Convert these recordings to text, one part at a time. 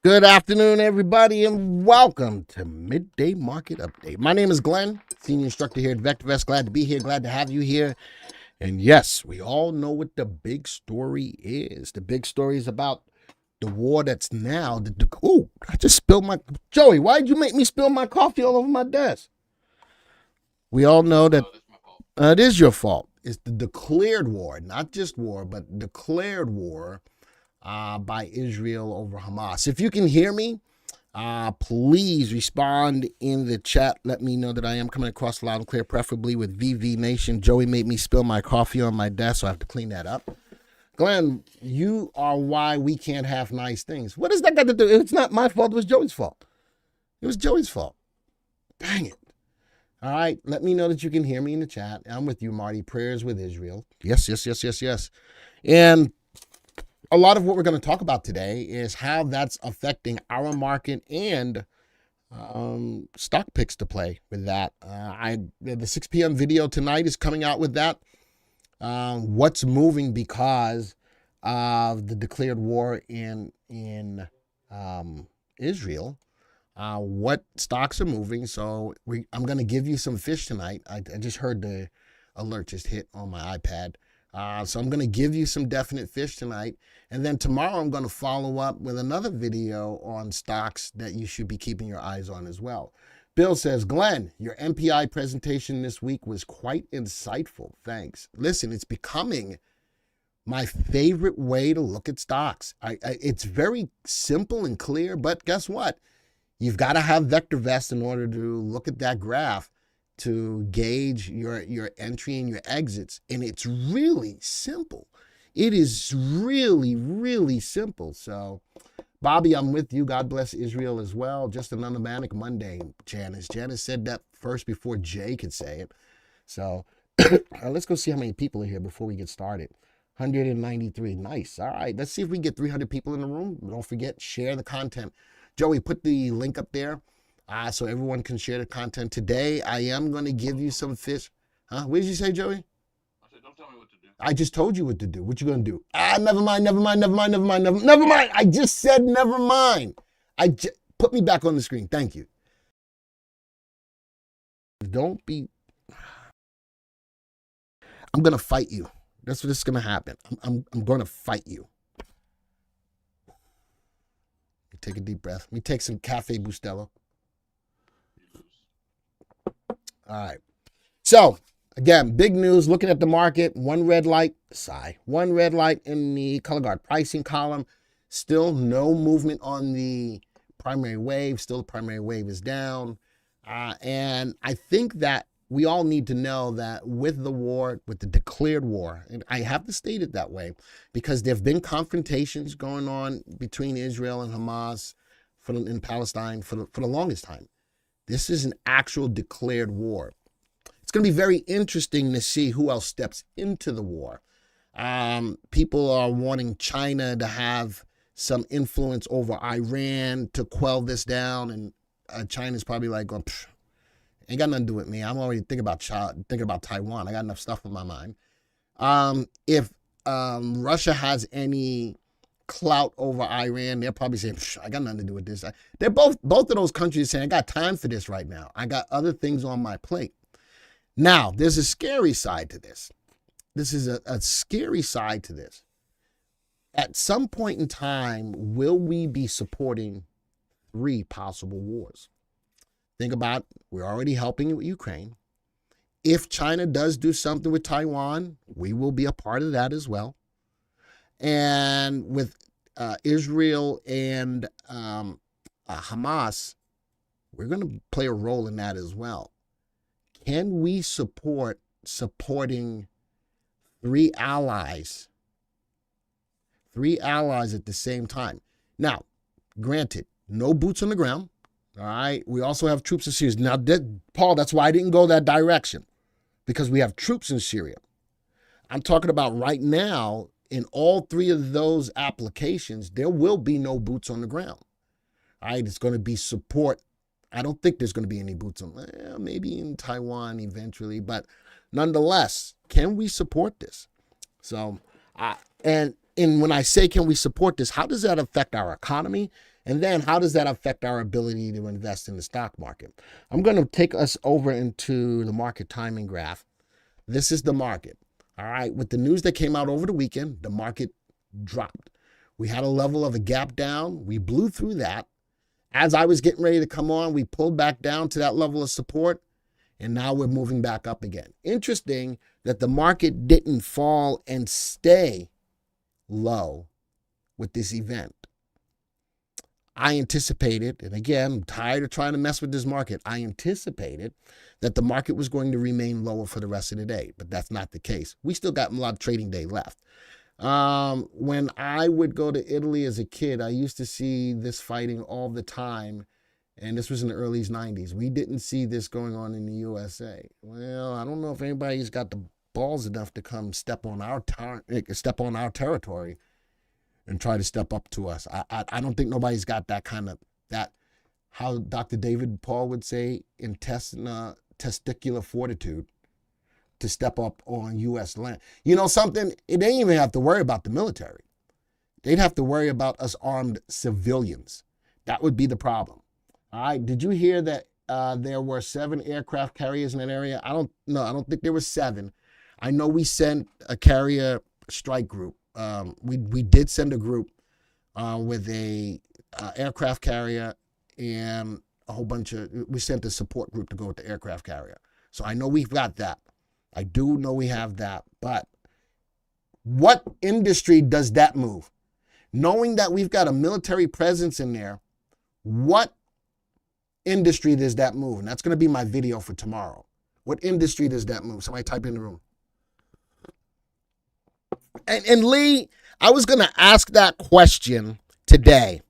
Good afternoon, everybody, and welcome to Midday Market Update. My name is Glenn, Senior Instructor here at VectorVest. Glad to be here. Glad to have you here. And yes, we all know what the big story is. The big story is about the war that's now. Oh, I just spilled my... Joey, why'd you make me spill my coffee all over my desk? We all know that it is your fault. It's the declared war, not just war, but declared war by Israel over Hamas. If you can hear me, please respond in the chat. Let me know that I am coming across loud and clear, preferably with VV Nation. Joey made me spill my coffee on my desk, so I have to clean that up. Glenn, you are why we can't have nice things. What does that got to do? It's not my fault. It was Joey's fault. It was Joey's fault. Dang it. All right. Let me know that you can hear me in the chat. I'm with you, Marty. Prayers with Israel. Yes. And a lot of what we're going to talk about today is how that's affecting our market and stock picks to play with that. The 6 p.m. video tonight is coming out with that. What's moving because of the declared war in Israel? What stocks are moving? So I'm going to give you some fish tonight. I just heard the alert just hit on my iPad. So I'm going to give you some definite fish tonight. And then tomorrow I'm going to follow up with another video on stocks that you should be keeping your eyes on as well. Bill says, Glenn, your MPI presentation this week was quite insightful. Thanks. Listen, it's becoming my favorite way to look at stocks. It's very simple and clear, but guess what? You've got to have VectorVest in order to look at that graph to gauge your entry and your exits. And it's really simple. It is really simple. So, Bobby, I'm with you. God bless Israel as well. Just another manic Monday, Janice. Janice said that first before Jay could say it. So, let's go see how many people are here before we get started. 193. Nice. All right. Let's see if we get 300 people in the room. Don't forget, share the content. Joey, put the link up there. So everyone can share the content. Today, I am going to give you some fish. Huh? What did you say, Joey? I said, don't tell me what to do. I just told you what to do. What you going to do? Never mind. I just said never mind. Put me back on the screen. Thank you. Don't be... I'm going to fight you. That's what's going to happen. I'm going to fight you. Take a deep breath. Let me take some Cafe Bustelo. All right. So, again, big news. Looking at the market, one red light in the color guard pricing column. Still no movement on the primary wave. Still, the primary wave is down. And I think that we all need to know that with the war, with the declared war, and I have to state it that way because there have been confrontations going on between Israel and Hamas in Palestine for the longest time. This is an actual declared war. It's going to be very interesting to see who else steps into the war. People are wanting China to have some influence over Iran to quell this down, and China's probably like, going, ain't got nothing to do with me. I'm already thinking about Taiwan. I got enough stuff on my mind. If Russia has any clout over Iran, they're probably saying, I got nothing to do with this. They're both of those countries saying, I got time for this right now. I got other things on my plate. Now, there's a scary side to this. This is a scary side to this. At some point in time, will we be supporting 3 possible wars? Think about, we're already helping with Ukraine. If China does do something with Taiwan, we will be a part of that as well. And with Israel and Hamas, we're going to play a role in that as well. Can we supporting 3 allies? 3 allies at the same time. Now, granted, no boots on the ground. All right. We also have troops in Syria. Now, Paul, that's why I didn't go that direction, because we have troops in Syria. I'm talking about right now, in all 3 of those applications, there will be no boots on the ground. All right. It's going to be support. I don't think there's going to be any boots on, maybe in Taiwan eventually, but nonetheless, can we support this? So, and when I say, can we support this, how does that affect our economy? And then how does that affect our ability to invest in the stock market? I'm going to take us over into the market timing graph. This is the market. All right. With the news that came out over the weekend, the market dropped. We had a level of a gap down. We blew through that. As I was getting ready to come on, we pulled back down to that level of support. And now we're moving back up again. Interesting that the market didn't fall and stay low with this event. I anticipated, and again, I'm tired of trying to mess with this market. I anticipated that the market was going to remain lower for the rest of the day, but that's not the case. We still got a lot of trading day left. When I would go to Italy as a kid, I used to see this fighting all the time, and this was in the early 90s. We didn't see this going on in the USA. Well, I don't know if anybody's got the balls enough to come step on our territory and try to step up to us. I don't think nobody's got that kind of, that, how Dr. David Paul would say, testicular fortitude to step up on U.S. land. You know something? They didn't even have to worry about the military. They'd have to worry about us armed civilians. That would be the problem. All right. Did you hear that there were 7 aircraft carriers in that area? I don't think there were 7. I know we sent a carrier strike group. We did send a group with a aircraft carrier and a whole bunch of, we sent a support group to go with the aircraft carrier. So I know we've got that. I do know we have that. But what industry does that move? Knowing that we've got a military presence in there, what industry does that move? And that's going to be my video for tomorrow. What industry does that move? Somebody type in the room. And Lee, I was going to ask that question today.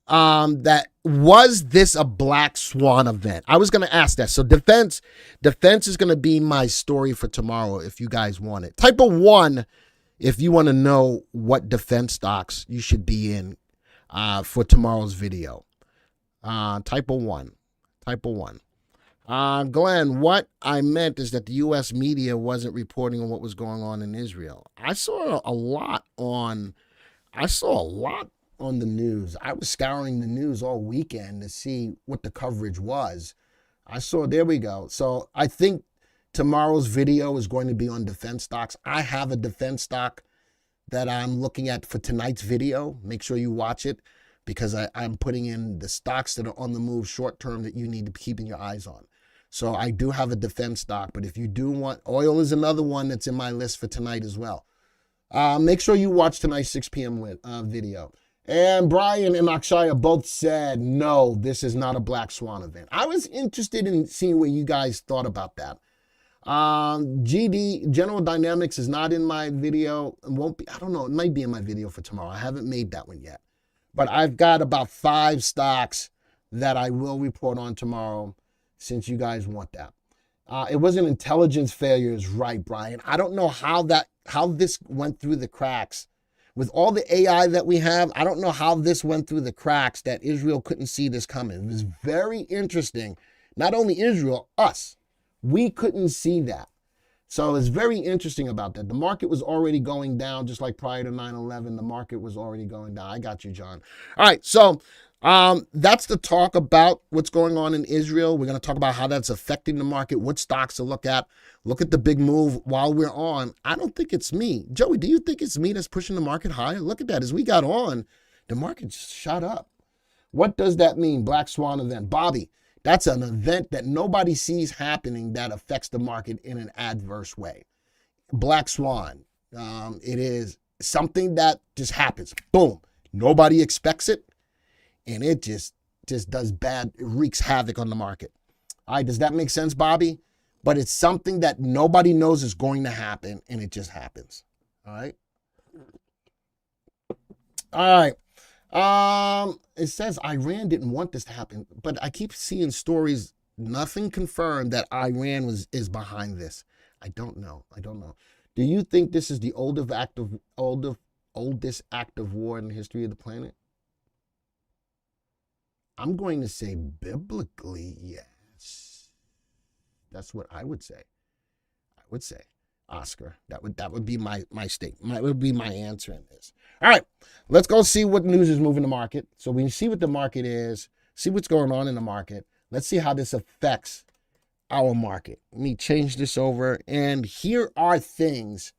That was this a black swan event? I was going to ask that. So defense is going to be my story for tomorrow if you guys want it. Type of 1 if you want to know what defense stocks you should be in for tomorrow's video. Type of 1. Glenn, what I meant is that the U.S. media wasn't reporting on what was going on in Israel. I saw a lot on the news. I was scouring the news all weekend to see what the coverage was. There we go. So I think tomorrow's video is going to be on defense stocks. I have a defense stock that I'm looking at for tonight's video. Make sure you watch it because I'm putting in the stocks that are on the move short term that you need to be keeping your eyes on. So I do have a defense stock, but if you do want, oil is another one that's in my list for tonight as well. Make sure you watch tonight's 6 p.m. video. And Brian and Akshaya both said, no, this is not a black swan event. I was interested in seeing what you guys thought about that. General Dynamics is not in my video. It won't be, I don't know, it might be in my video for tomorrow. I haven't made that one yet. But I've got about 5 stocks that I will report on tomorrow since you guys want that. It wasn't intelligence failures, right, Brian? I don't know how this went through the cracks. With all the AI that we have, I don't know how this went through the cracks that Israel couldn't see this coming. It was very interesting. Not only Israel, us. We couldn't see that. So it's very interesting about that. The market was already going down, just like prior to 9/11. The market was already going down. I got you, John. All right, so that's the talk about what's going on in Israel. We're going to talk about how that's affecting the market, what stocks to look at. Look at the big move while we're on. I don't think it's me. Joey, do you think it's me that's pushing the market higher? Look at that. As we got on, the market just shot up. What does that mean? Black swan event. Bobby, that's an event that nobody sees happening that affects the market in an adverse way. Black swan. It is something that just happens. Boom. Nobody expects it. And it just does bad. It wreaks havoc on the market. All right. Does that make sense, Bobby? But it's something that nobody knows is going to happen, and it just happens. All right? All right. It says Iran didn't want this to happen, but I keep seeing stories, nothing confirmed that Iran is behind this. I don't know. Do you think this is the oldest act of war in the history of the planet? I'm going to say biblically, yes. That's what I would say. Oscar. That would be my statement. That would be my answer in this. All right, let's go see what news is moving the market. So we see what the market is, see what's going on in the market. Let's see how this affects our market. Let me change this over. And here are things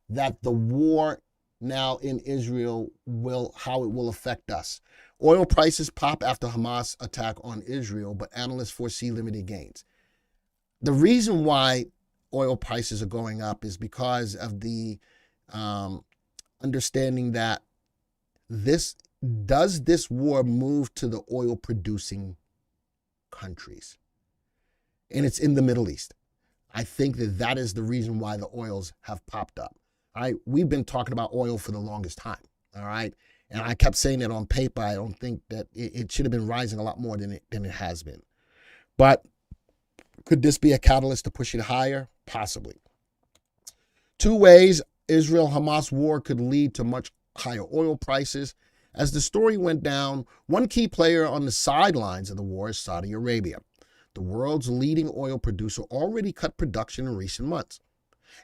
that the war now in Israel how it will affect us. Oil prices pop after Hamas attack on Israel, but analysts foresee limited gains. The reason why oil prices are going up is because of the understanding that this war move to the oil producing countries, and it's in the Middle East. I think that is the reason why the oils have popped up. All right, we've been talking about oil for the longest time. All right, and I kept saying it on paper. I don't think that it should have been rising a lot more than it has been. But could this be a catalyst to push it higher? Possibly. Two ways Israel-Hamas war could lead to much higher oil prices. As the story went down, one key player on the sidelines of the war is Saudi Arabia. The world's leading oil producer already cut production in recent months.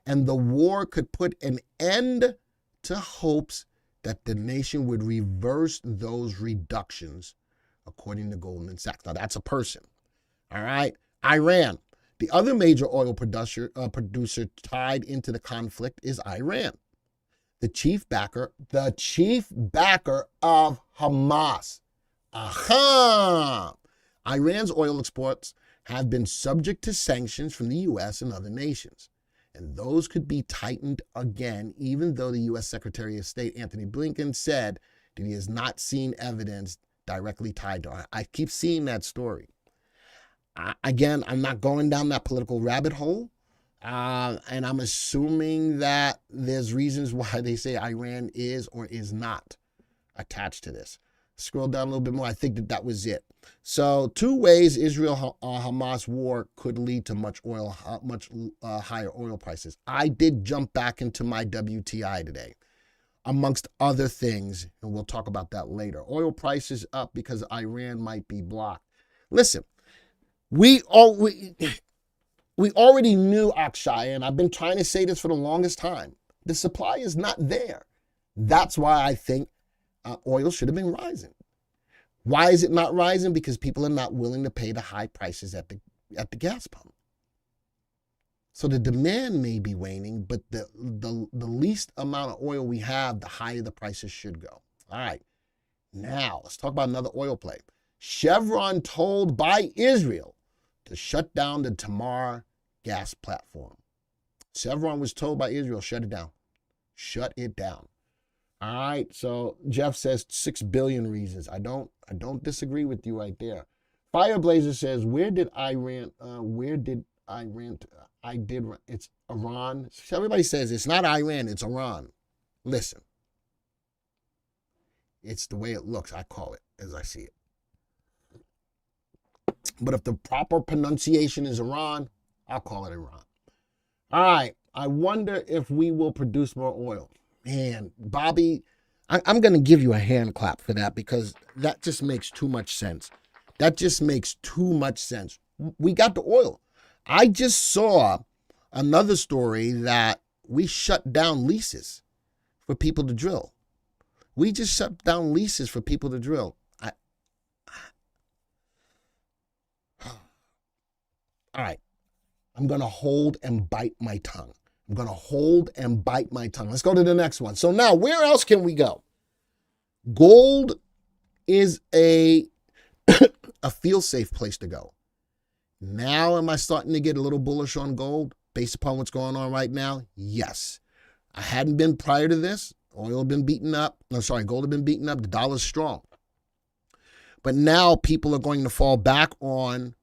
And the war could put an end to hopes that the nation would reverse those reductions, according to Goldman Sachs. Now, that's a person. All right. Iran. The other major oil producer tied into the conflict is Iran, the chief backer of Hamas. Aha! Iran's oil exports have been subject to sanctions from the U.S. and other nations, and those could be tightened again, even though the U.S. Secretary of State Anthony Blinken said that he has not seen evidence directly tied to it. I keep seeing that story. Again, I'm not going down that political rabbit hole, and I'm assuming that there's reasons why they say Iran is or is not attached to this. Scroll down a little bit more. I think that was it. So, two ways Israel-Hamas war could lead to much higher oil prices. I did jump back into my WTI today, amongst other things, and we'll talk about that later. Oil prices up because Iran might be blocked. Listen. We already knew, Akshay, and I've been trying to say this for the longest time. The supply is not there. That's why I think oil should have been rising. Why is it not rising? Because people are not willing to pay the high prices at the gas pump. So the demand may be waning, but the least amount of oil we have, the higher the prices should go. All right. Now, let's talk about another oil play. Chevron told by Israel to shut down the Tamar gas platform. Chevron was told by Israel, shut it down. Shut it down. All right, so Jeff says 6 billion reasons. I don't disagree with you right there. Fireblazer says, it's Iran. So everybody says it's not Iran, it's Iran. Listen, it's the way it looks. I call it as I see it. But if the proper pronunciation is Iran, I'll call it Iran. All right. I wonder if we will produce more oil. Man, Bobby, I'm going to give you a hand clap for that because that just makes too much sense. That just makes too much sense. We got the oil. I just saw another story that we shut down leases for people to drill. We just shut down leases for people to drill. All right, I'm going to hold and bite my tongue. Let's go to the next one. So now, where else can we go? Gold is a feel-safe place to go. Now, am I starting to get a little bullish on gold based upon what's going on right now? Yes. I hadn't been prior to this. Gold had been beaten up. The dollar's strong. But now people are going to fall back on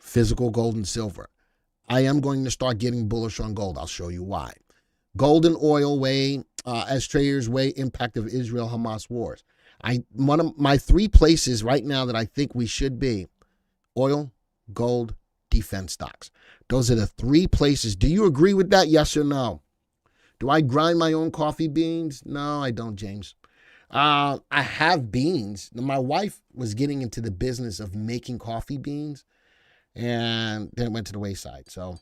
physical gold and silver. I am going to start getting bullish on gold. I'll show you why. Gold and oil weigh, as traders weigh impact of Israel-Hamas wars. One of my 3 places right now that I think we should be, oil, gold, defense stocks. Those are the 3 places. Do you agree with that? Yes or no? Do I grind my own coffee beans? No, I don't, James. I have beans. My wife was getting into the business of making coffee beans, and then it went to the wayside. So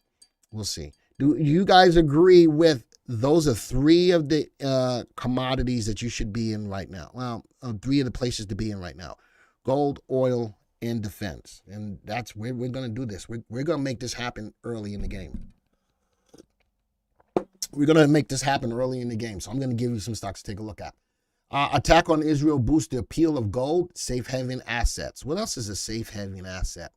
we'll see. Do you guys agree with those are three of the commodities that you should be in right now? Well, three of the places to be in right now: gold, oil, and defense. And that's where we're going to do this. We're going to make this happen early in the game. We're going to make this happen early in the game. So I'm going to give you some stocks to take a look at. Attack on Israel boosts the appeal of gold, safe haven assets. What else is a safe haven asset?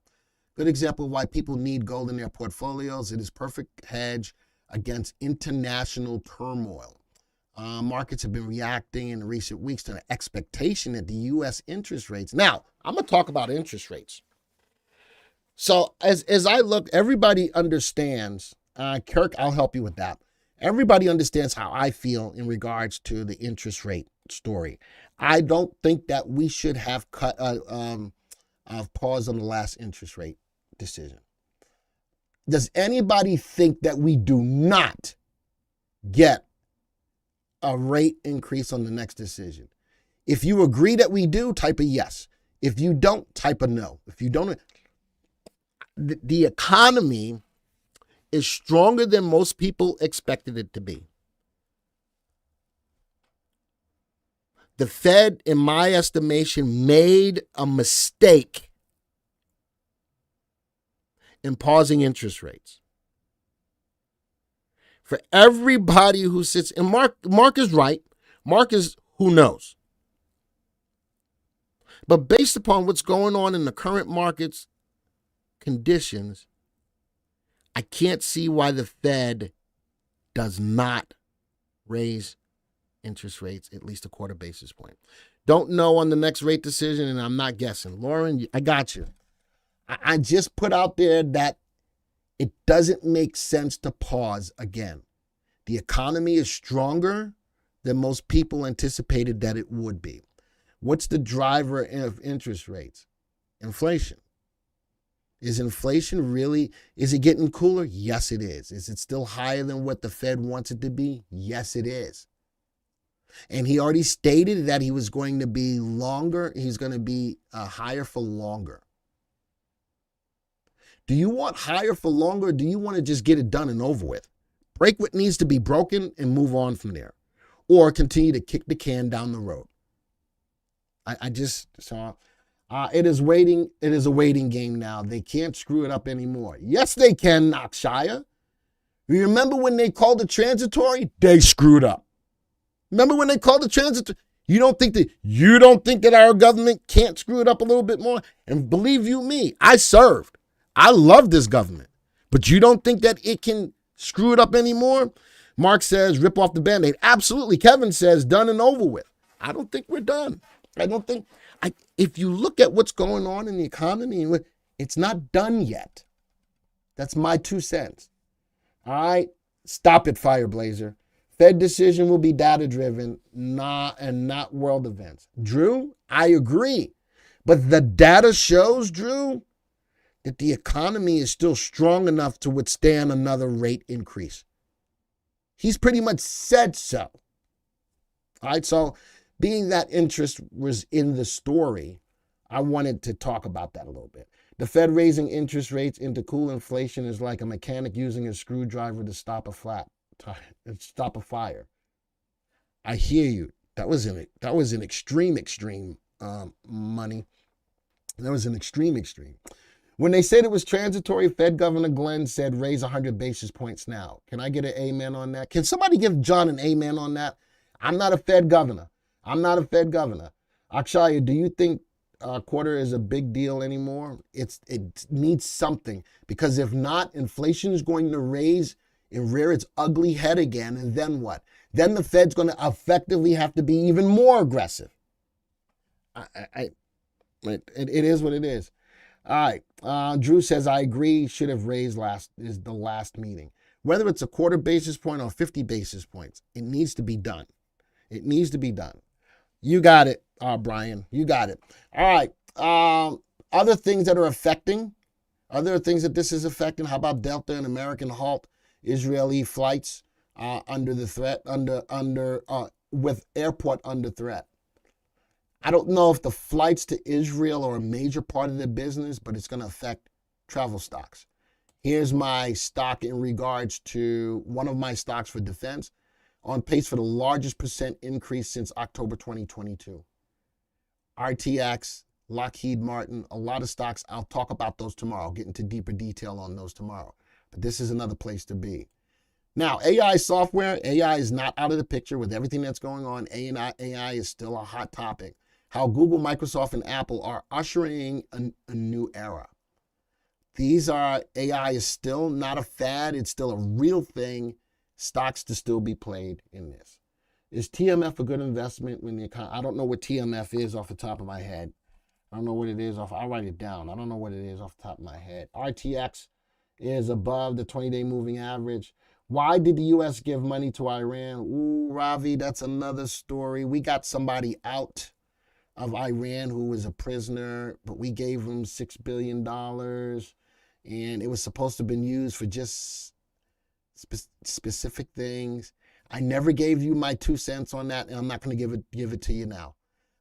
Good example of why people need gold in their portfolios. It is perfect hedge against international turmoil. Markets have been reacting in recent weeks to an expectation that the U.S. interest rates. Now, I'm going to talk about interest rates. So as I look, everybody understands. Kirk, I'll help you with that. Everybody understands how I feel in regards to the interest rate story. I don't think that we should have cut pause on the last interest rate decision. Does anybody think that we do not get a rate increase on the next decision? If you agree that we do, type a yes. If you don't, type a no. If you don't, the economy is stronger than most people expected it to be. The Fed, in my estimation, made a mistake in pausing interest rates. For everybody who sits, and Mark is right. Mark is who knows. But based upon what's going on in the current market's conditions, I can't see why the Fed does not raise interest rates at least a quarter basis point. Don't know on the next rate decision, and I'm not guessing. Lauren, I got you. I just put out there that it doesn't make sense to pause again. The economy is stronger than most people anticipated that it would be. What's the driver of interest rates? Inflation. Is inflation really, is it getting cooler? Yes, it is. Is it still higher than what the Fed wants it to be? Yes, it is. And he already stated that he was going to be longer. He's going to be higher for longer. Do you want higher for longer, or do you want to just get it done and over with? Break what needs to be broken and move on from there. Or continue to kick the can down the road. It is waiting. It is a waiting game now. They can't screw it up anymore. Yes, they can, Knockshire. You remember when they called it transitory? They screwed up. Remember when they called it transitory? You don't think that our government can't screw it up a little bit more? And believe you me, I served. I love this government. But you don't think that it can screw it up anymore? Mark says, rip off the Band-Aid. Absolutely. Kevin says, done and over with. I don't think we're done. If you look at what's going on in the economy, it's not done yet. That's my 2 cents. All right? Stop it, Fireblazer. Fed decision will be data-driven, not world events. Drew, I agree. But the data shows, Drew, that the economy is still strong enough to withstand another rate increase. He's pretty much said so. All right, so being that interest was in the story, I wanted to talk about that a little bit. The Fed raising interest rates into cool inflation is like a mechanic using a screwdriver to stop a fire. I hear you. That was an extreme money. That was an extreme. When they said it was transitory, Fed Governor Glenn said raise 100 basis points now. Can I get an amen on that? Can somebody give John an amen on that? I'm not a Fed governor. Akshaya, do you think quarter is a big deal anymore? It needs something, because if not, inflation is going to raise and rear its ugly head again. And then what? Then the Fed's going to effectively have to be even more aggressive. It is what it is. All right. Drew says, I agree, should have raised the last meeting. Whether it's a quarter basis point or 50 basis points, it needs to be done. It needs to be done. You got it, Brian. You got it. All right. Other things that are affecting, other things that this is affecting, how about Delta and American halt Israeli flights under the threat, with airport under threat? I don't know if the flights to Israel are a major part of their business, but it's going to affect travel stocks. Here's my stock in regards to one of my stocks for defense, on pace for the largest percent increase since October 2022. RTX, Lockheed Martin, a lot of stocks. I'll talk about those tomorrow. I'll get into deeper detail on those tomorrow. But this is another place to be. Now, AI software, AI is not out of the picture with everything that's going on. AI is still a hot topic. How Google, Microsoft, and Apple are ushering a new era. AI is still not a fad. It's still a real thing. Stocks to still be played in this. Is TMF a good investment when the economy? I don't know what TMF is off the top of my head. I don't know what it is I'll write it down. I don't know what it is off the top of my head. RTX is above the 20-day moving average. Why did the U.S. give money to Iran? Ooh, Ravi, that's another story. We got somebody out of Iran who was a prisoner, but we gave him $6 billion. And it was supposed to have been used for just specific things. I never gave you my 2 cents on that, and I'm not going to give it to you now.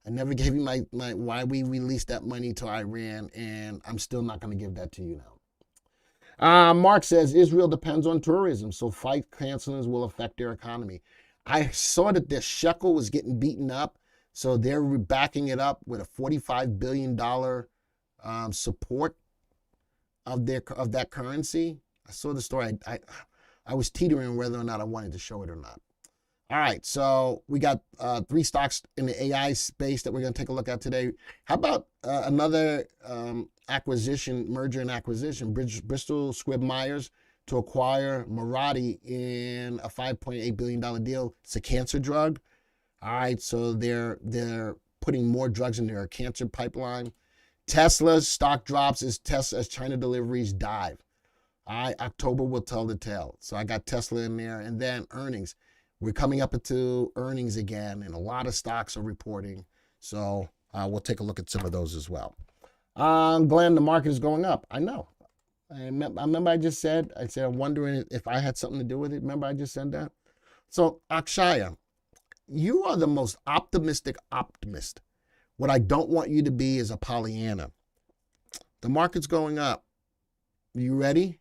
I never gave you my why we released that money to Iran, and I'm still not going to give that to you now. Mark says Israel depends on tourism, so flight cancelings will affect their economy. I saw that the shekel was getting beaten up, so they're backing it up with a $45 billion support of that currency. I saw the story. I was teetering whether or not I wanted to show it or not. All right, so we got 3 stocks in the AI space that we're going to take a look at today. How about another merger and acquisition? Bristol Squibb Myers to acquire Mirati in a $5.8 billion deal. It's a cancer drug. All right, so they're putting more drugs in their cancer pipeline. Tesla's stock drops as China deliveries dive. October will tell the tale. So I got Tesla in there. And then earnings. We're coming up into earnings again, and a lot of stocks are reporting. So we'll take a look at some of those as well. Glenn, the market is going up. I know. I remember I said I'm wondering if I had something to do with it. Remember I just said that? So Akshaya, you are the most optimistic optimist. What I don't want you to be is a Pollyanna. The market's going up. You ready,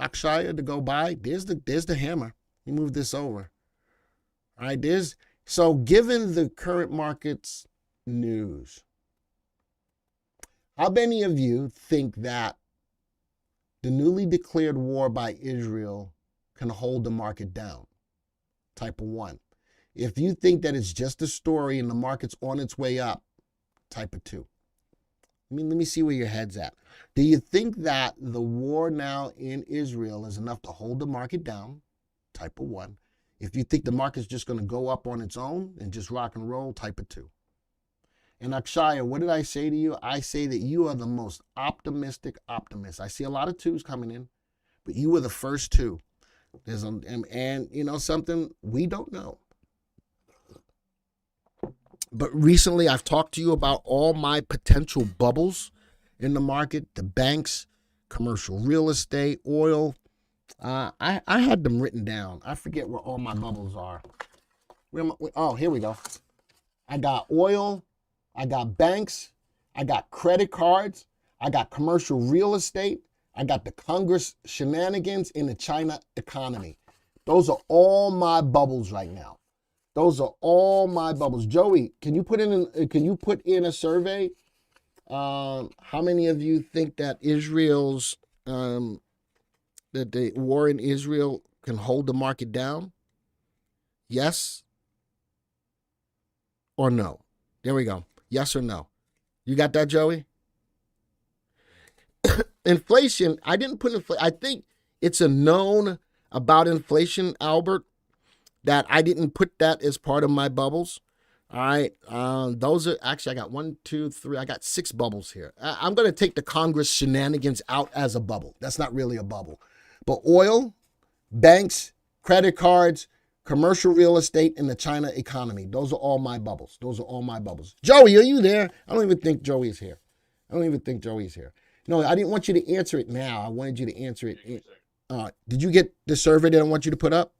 Akshaya, to go buy? There's the hammer. You move this over. All right, so given the current market's news, how many of you think that the newly declared war by Israel can hold the market down? Type of 1. If you think that it's just a story and the market's on its way up, type of 2. Let me see where your head's at. Do you think that the war now in Israel is enough to hold the market down? Type of 1. If you think the market's just going to go up on its own and just rock and roll, type of 2. And Akshaya, what did I say to you? I say that you are the most optimistic optimist. I see a lot of 2s coming in, but you were the first 2. And you know something? We don't know. But recently I've talked to you about all my potential bubbles in the market, the banks, commercial real estate, oil. I had them written down. I forget where all my bubbles are. Oh, here we go. I got oil. I got banks. I got credit cards. I got commercial real estate. I got the Congress shenanigans in the China economy. Those are all my bubbles right now. Those are all my bubbles. Joey, can you put in a survey? How many of you think that Israel's that the war in Israel can hold the market down? Yes or no? There we go. Yes or no? You got that, Joey? Inflation, I didn't put inflation. I think it's a known about inflation, Albert, that I didn't put that as part of my bubbles. All right. Those are actually, I got 1, 2, 3. I got 6 bubbles here. I'm going to take the Congress shenanigans out as a bubble. That's not really a bubble. But oil, banks, credit cards, commercial real estate, and the China economy. Those are all my bubbles. Those are all my bubbles. Joey, are you there? I don't even think Joey's here. No, I didn't want you to answer it now. I wanted you to answer it. Did you get the survey that I want you to put up?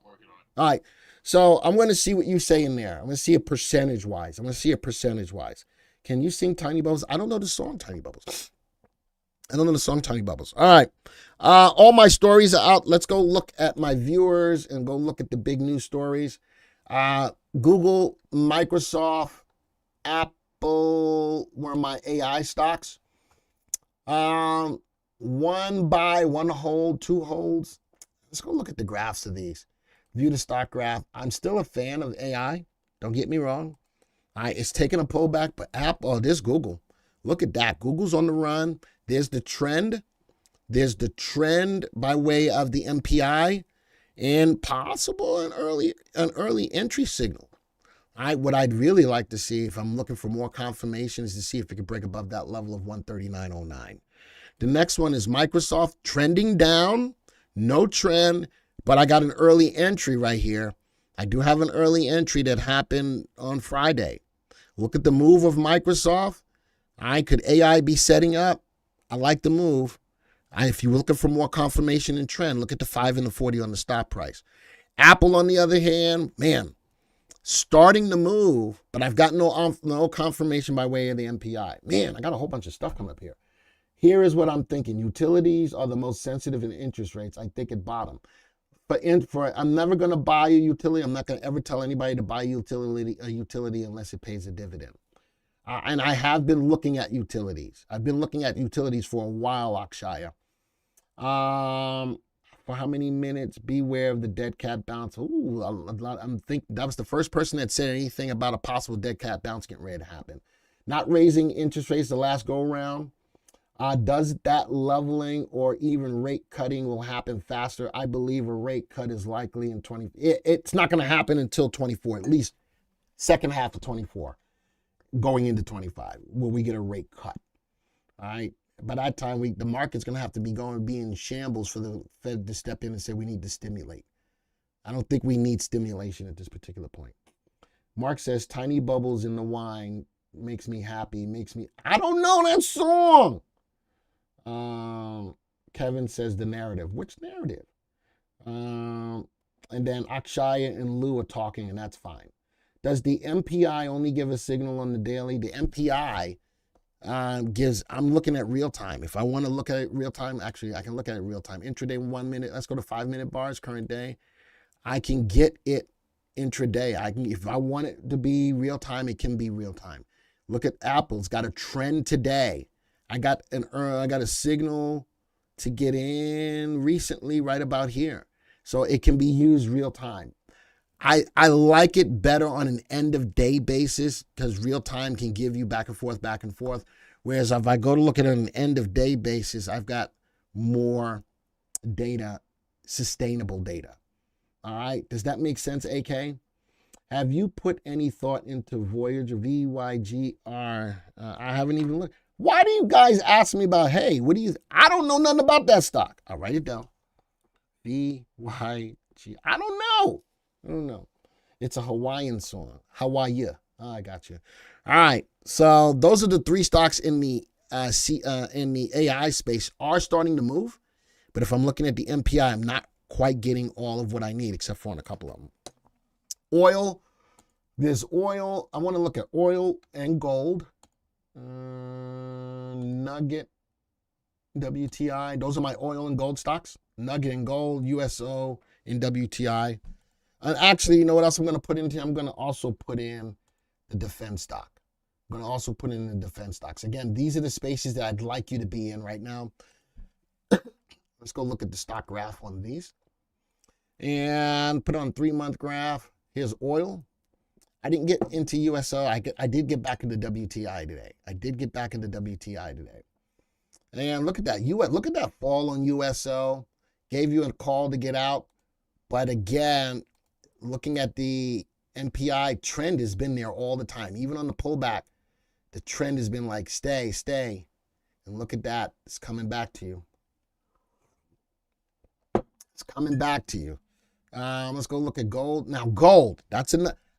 I'm working on it. All right. So I'm going to see what you say in there. I'm going to see it percentage-wise. Can you sing Tiny Bubbles? I don't know the song Tiny Bubbles. I don't know the song Tiny Bubbles. All right. All my stories are out. Let's go look at my viewers and go look at the big news stories. Google, Microsoft, Apple were my AI stocks. One buy, one hold, two holds. Let's go look at the graphs of these. View the stock graph. I'm still a fan of AI. Don't get me wrong. All right, it's taking a pullback, but Apple, there's Google. Look at that. Google's on the run. There's the trend. There's the trend by way of the MPI and possible an early entry signal. All right, what I'd really like to see, if I'm looking for more confirmation, is to see if it could break above that level of 139.09. The next one is Microsoft trending down, no trend, but I got an early entry right here. I do have an early entry that happened on Friday. Look at the move of Microsoft. All right, could AI be setting up? I like the move. If you're looking for more confirmation and trend, look at the 5 and the 40 on the stop price. Apple, on the other hand, man, starting to move, but I've got no confirmation by way of the MPI. Man, I got a whole bunch of stuff coming up here. Here is what I'm thinking. Utilities are the most sensitive in interest rates, I think, at bottom. But I'm never going to buy a utility. I'm not going to ever tell anybody to buy a utility unless it pays a dividend. And I have been looking at utilities. I've been looking at utilities for a while, Akshaya. For how many minutes? Beware of the dead cat bounce. Ooh, I'm thinking that was the first person that said anything about a possible dead cat bounce getting ready to happen. Not raising interest rates the last go around. Does that leveling or even rate cutting will happen faster? I believe a rate cut is likely in 20. It's not going to happen until 24, at least second half of 24, going into 25. Will we get a rate cut? All right. By that time, the market's going to have to be in shambles for the Fed to step in and say we need to stimulate. I don't think we need stimulation at this particular point. Mark says, tiny bubbles in the wine makes me happy, I don't know that song. Kevin says the narrative. Which narrative? And then Akshaya and Lou are talking, and that's fine. Does the MPI only give a signal on the daily? The MPI I'm looking at real time. If I want to look at it real time, actually, I can look at it real time. Intraday 1 minute. Let's go to 5 minute bars, current day. I can get it intraday. If I want it to be real time, it can be real time. Look at Apple's got a trend today. I got a signal to get in recently right about here. So it can be used real time. I like it better on an end of day basis because real time can give you back and forth. Whereas if I go to look at it on an end of day basis, I've got more data, sustainable data. All right. Does that make sense, AK? Have you put any thought into Voyager, VYGR? I haven't even looked. Why do you guys ask me about, hey, I don't know nothing about that stock. I'll write it down. VYG. I don't know. It's a Hawaiian song. Hawaii. Oh, I got you. All right. So those are the 3 stocks in the AI space are starting to move. But if I'm looking at the MPI, I'm not quite getting all of what I need except for on a couple of them. Oil. There's oil. I want to look at oil and gold. Nugget, WTI. Those are my oil and gold stocks. Nugget and gold, USO, and WTI. And actually, you know what else I'm going to put in here? I'm going to also put in the defense stock. I'm going to also put in the defense stocks. Again, these are the spaces that I'd like you to be in right now. Let's go look at the stock graph on these. And put on 3-month graph. Here's oil. I didn't get into USO. I did get back into WTI today. And look at that. Look at that fall on USO. Gave you a call to get out. But again, looking at the MPI, trend has been there all the time. Even on the pullback, the trend has been like, stay. And look at that. It's coming back to you. Let's go look at gold. Now, gold.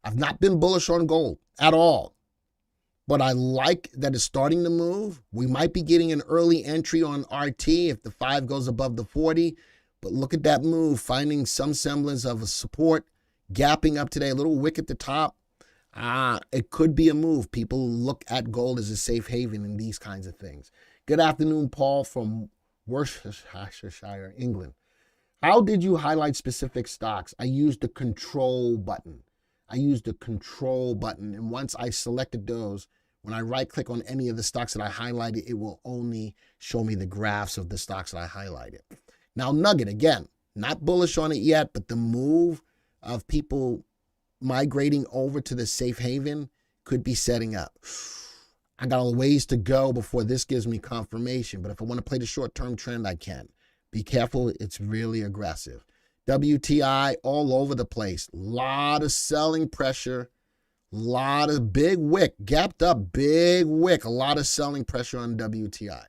I've not been bullish on gold at all. But I like that it's starting to move. We might be getting an early entry on RT if the 5 goes above the 40. But look at that move, finding some semblance of a support, gapping up today, a little wick at the top. It could be a move. People look at gold as a safe haven in these kinds of things. Good afternoon, Paul from Worcestershire, England. How did you highlight specific stocks? I used the control button. And once I selected those, when I right-click on any of the stocks that I highlighted, it will only show me the graphs of the stocks that I highlighted. Now, Nugget, again, not bullish on it yet, but the move of people migrating over to the safe haven could be setting up. I got a ways to go before this gives me confirmation, but if I want to play the short-term trend, I can. Be careful, it's really aggressive. WTI all over the place. Lot of selling pressure. Lot of big wick. Gapped up, big wick. A lot of selling pressure on WTI.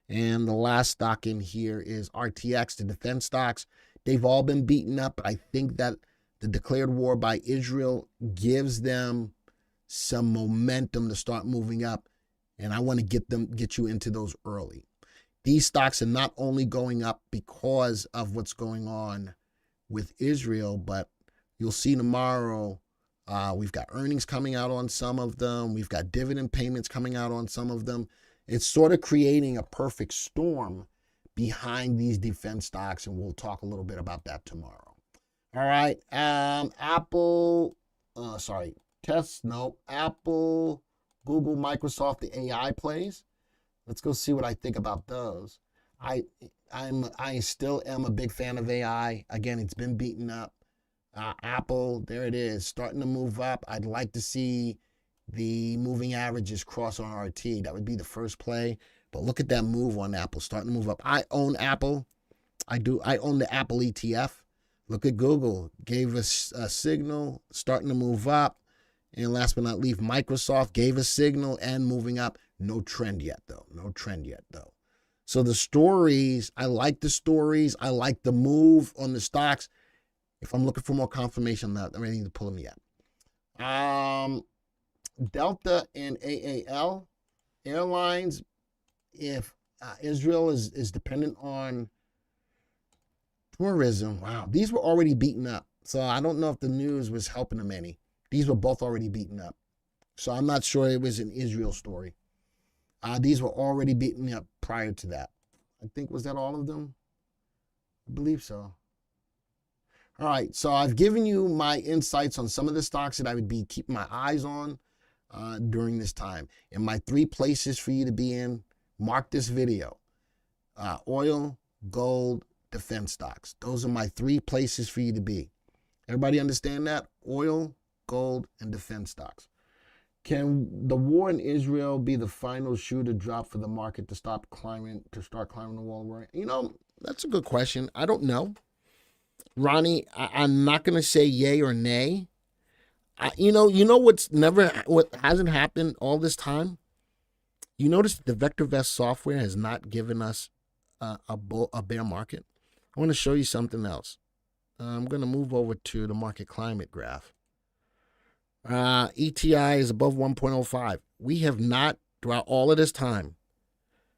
And the last stock in here is RTX, the defense stocks. They've all been beaten up, but I think that the declared war by Israel gives them some momentum to start moving up. And I want to get you into those early. These stocks are not only going up because of what's going on with Israel, but you'll see tomorrow we've got earnings coming out on some of them. We've got dividend payments coming out on some of them. It's sort of creating a perfect storm behind these defense stocks, and we'll talk a little bit about that tomorrow. All right. Apple, Google, Microsoft, the AI plays. Let's go see what I think about those. I still am a big fan of AI. Again, it's been beaten up. Apple, there it is, starting to move up. I'd like to see the moving averages cross on RT. That would be the first play. But look at that move on Apple, starting to move up. I own Apple. I own the Apple ETF. Look at Google. Gave us a signal, starting to move up. And last but not least, Microsoft gave a signal and moving up. No trend yet, though. So the stories, I like the stories. I like the move on the stocks. If I'm looking for more confirmation, I'm ready to pull them yet. Delta and AAL Airlines, if Israel is dependent on tourism, wow, these were already beaten up. So I don't know if the news was helping them any. These were both already beaten up. So I'm not sure it was an Israel story. These were already beaten up prior to that. I think, was that all of them? I believe so. All right, so I've given you my insights on some of the stocks that I would be keeping my eyes on during this time. And my 3 places for you to be in, mark this video. Oil, gold, defense stocks. Those are my 3 places for you to be. Everybody understand that? Oil, gold, and defense stocks. Can the war in Israel be the final shoe to drop for the market to start climbing the wall? You know, that's a good question. I don't know. Ronnie, I'm not going to say yay or nay. You know what hasn't happened all this time? You notice the VectorVest software has not given us a bear market. I want to show you something else. I'm going to move over to the market climate graph. ETI is above 1.05. We have not, throughout all of this time,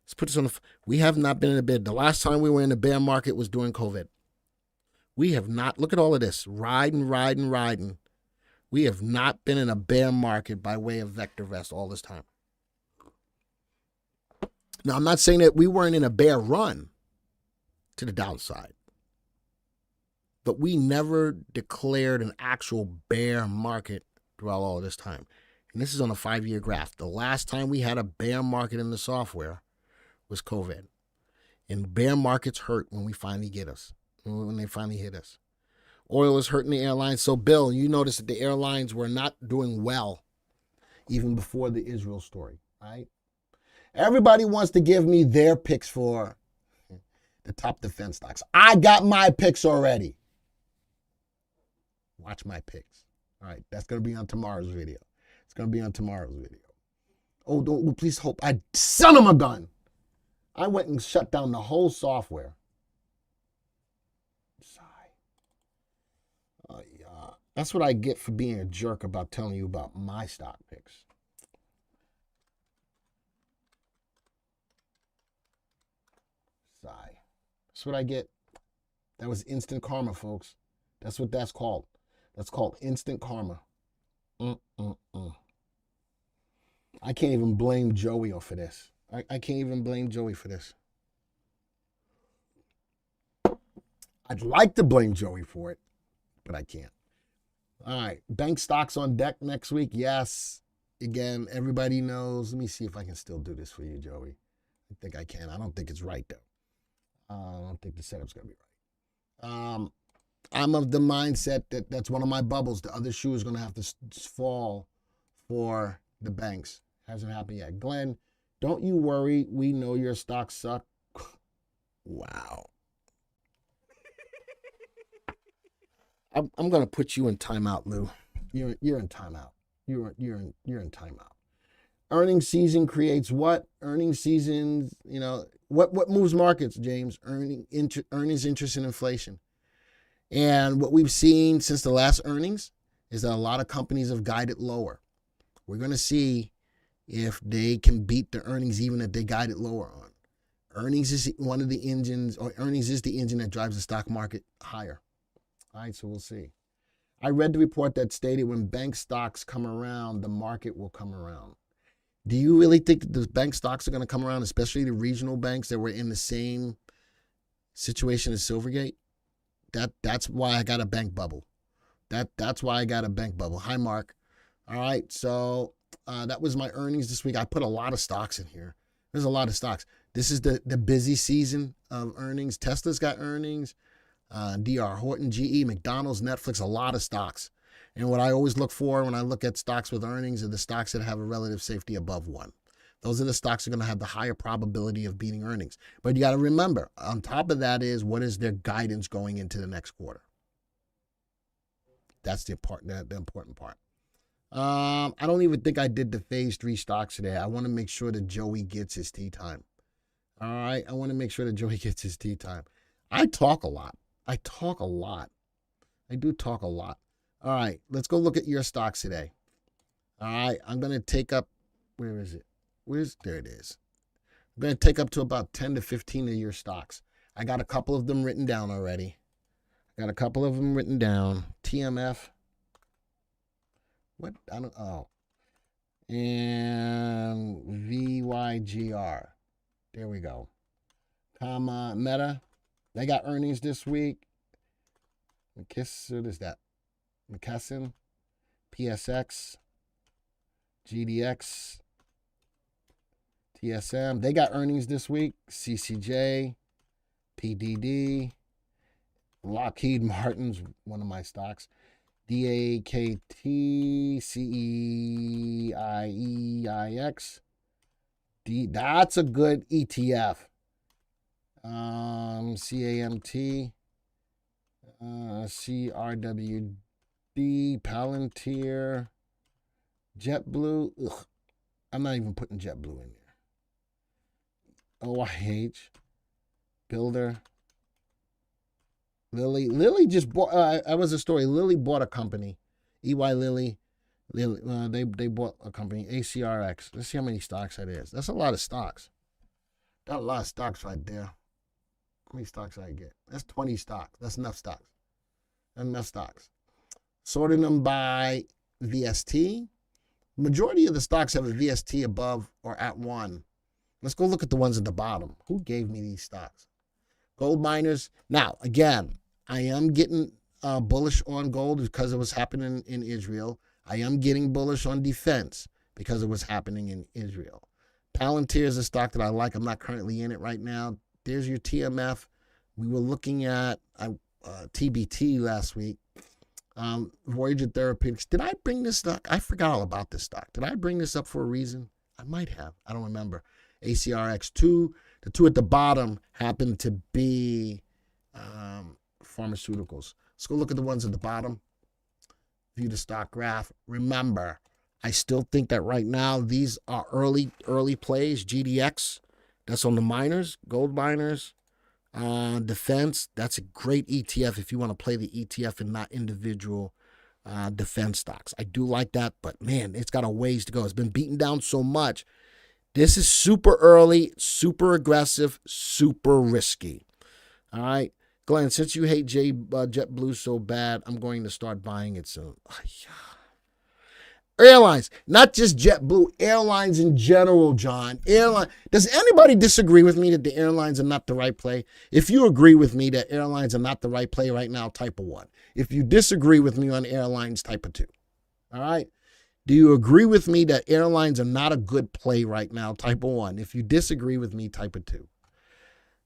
let's put this on we have not been in a bid. The last time we were in a bear market was during COVID. We have not, look at all of this, riding. We have not been in a bear market by way of VectorVest all this time. Now, I'm not saying that we weren't in a bear run to the downside, but we never declared an actual bear market throughout all this time. And this is on a 5-year graph. The last time we had a bear market in the software was COVID. And bear markets hurt when they finally hit us. Oil is hurting the airlines. So, Bill, you notice that the airlines were not doing well even before the Israel story, right? Everybody wants to give me their picks for the top defense stocks. I got my picks already. Watch my picks. All right, that's going to be on tomorrow's video. Oh, don't, please hope. Son of a gun. I went and shut down the whole software. Sigh. That's what I get for being a jerk about telling you about my stock picks. Sigh. That's what I get. That was instant karma, folks. That's what that's called. That's called instant karma. I can't even blame Joey for this. I can't even blame Joey for this. I'd like to blame Joey for it, but I can't. All right, bank stocks on deck next week. Yes. Again, everybody knows. Let me see if I can still do this for you, Joey. I think I can. I don't think it's right, though. I don't think the setup's going to be right. I'm of the mindset that that's one of my bubbles. The other shoe is going to have to fall for the banks. Hasn't happened yet. Glenn, don't you worry. We know your stocks suck. Wow. I'm going to put you in timeout, Lou. You're in timeout. You're in timeout. Earnings season creates what? Earnings seasons, what moves markets, James? Earnings, interest, and inflation. And what we've seen since the last earnings is that a lot of companies have guided lower. We're going to see if they can beat the earnings even if they guided lower on. Earnings is one of the engines, or earnings is the engine that drives the stock market higher. All right, so we'll see. I read the report that stated when bank stocks come around, the market will come around. Do you really think that the bank stocks are going to come around, especially the regional banks that were in the same situation as Silvergate? That's why I got a bank bubble. That's why I got a bank bubble. Hi, Mark. All right, so that was my earnings this week. I put a lot of stocks in here. There's a lot of stocks. This is the busy season of earnings. Tesla's got earnings. DR Horton, GE, McDonald's, Netflix, a lot of stocks. And what I always look for when I look at stocks with earnings are the stocks that have a relative safety above 1. Those are the stocks that are going to have the higher probability of beating earnings. But you got to remember, on top of that is what is their guidance going into the next quarter. That's the important part. I don't even think I did the phase 3 stocks today. I want to make sure that Joey gets his tea time. All right, I want to make sure that Joey gets his tea time. I talk a lot. I do talk a lot. All right, let's go look at your stocks today. All right, I'm going to take up, where is it? There it is. I'm going to take up to about 10 to 15 of your stocks. I got a couple of them written down already. TMF. What? And VYGR. There we go. Meta. They got earnings this week. What is that? McKesson, PSX, GDX, TSM. They got earnings this week. CCJ, PDD, Lockheed Martin's one of my stocks. DAKT, CEIEIX. That's a good ETF. CAMT, CRWD, Palantir, JetBlue. Ugh, I'm not even putting JetBlue in there. OIH, Builder, Lilly just bought. I was a story. Lilly bought a company, EY Lilly. They bought a company, ACRX. Let's see how many stocks that is. That's a lot of stocks. That's a lot of stocks right there. How many stocks I get? That's 20 stocks. That's enough stocks. Sorting them by VST. Majority of the stocks have a VST above or at 1. Let's go look at the ones at the bottom. Who gave me these stocks? Gold miners. Now, again, I am getting bullish on gold because of what's happening in Israel. I am getting bullish on defense because of what's happening in Israel. Palantir is a stock that I like. I'm not currently in it right now. There's your TMF. We were looking at TBT last week. Voyager Therapeutics. Did I bring this stock? I forgot all about this stock. Did I bring this up for a reason? I might have. I don't remember. ACRX2. The two at the bottom happen to be pharmaceuticals. Let's go look at the ones at the bottom. View the stock graph. Remember, I still think that right now these are early plays. GDX, that's on the miners, gold miners. Defense, that's a great ETF if you want to play the ETF and not individual defense stocks. I do like that, but man, it's got a ways to go. It's been beaten down so much. This is super early, super aggressive, super risky. All right, Glenn, since you hate JetBlue so bad, I'm going to start buying it soon. Airlines, not just JetBlue, airlines in general, John. Does anybody disagree with me that the airlines are not the right play? If you agree with me that airlines are not the right play right now, type of 1. If you disagree with me on airlines, type of 2. All right? Do you agree with me that airlines are not a good play right now, type of 1? If you disagree with me, type of 2.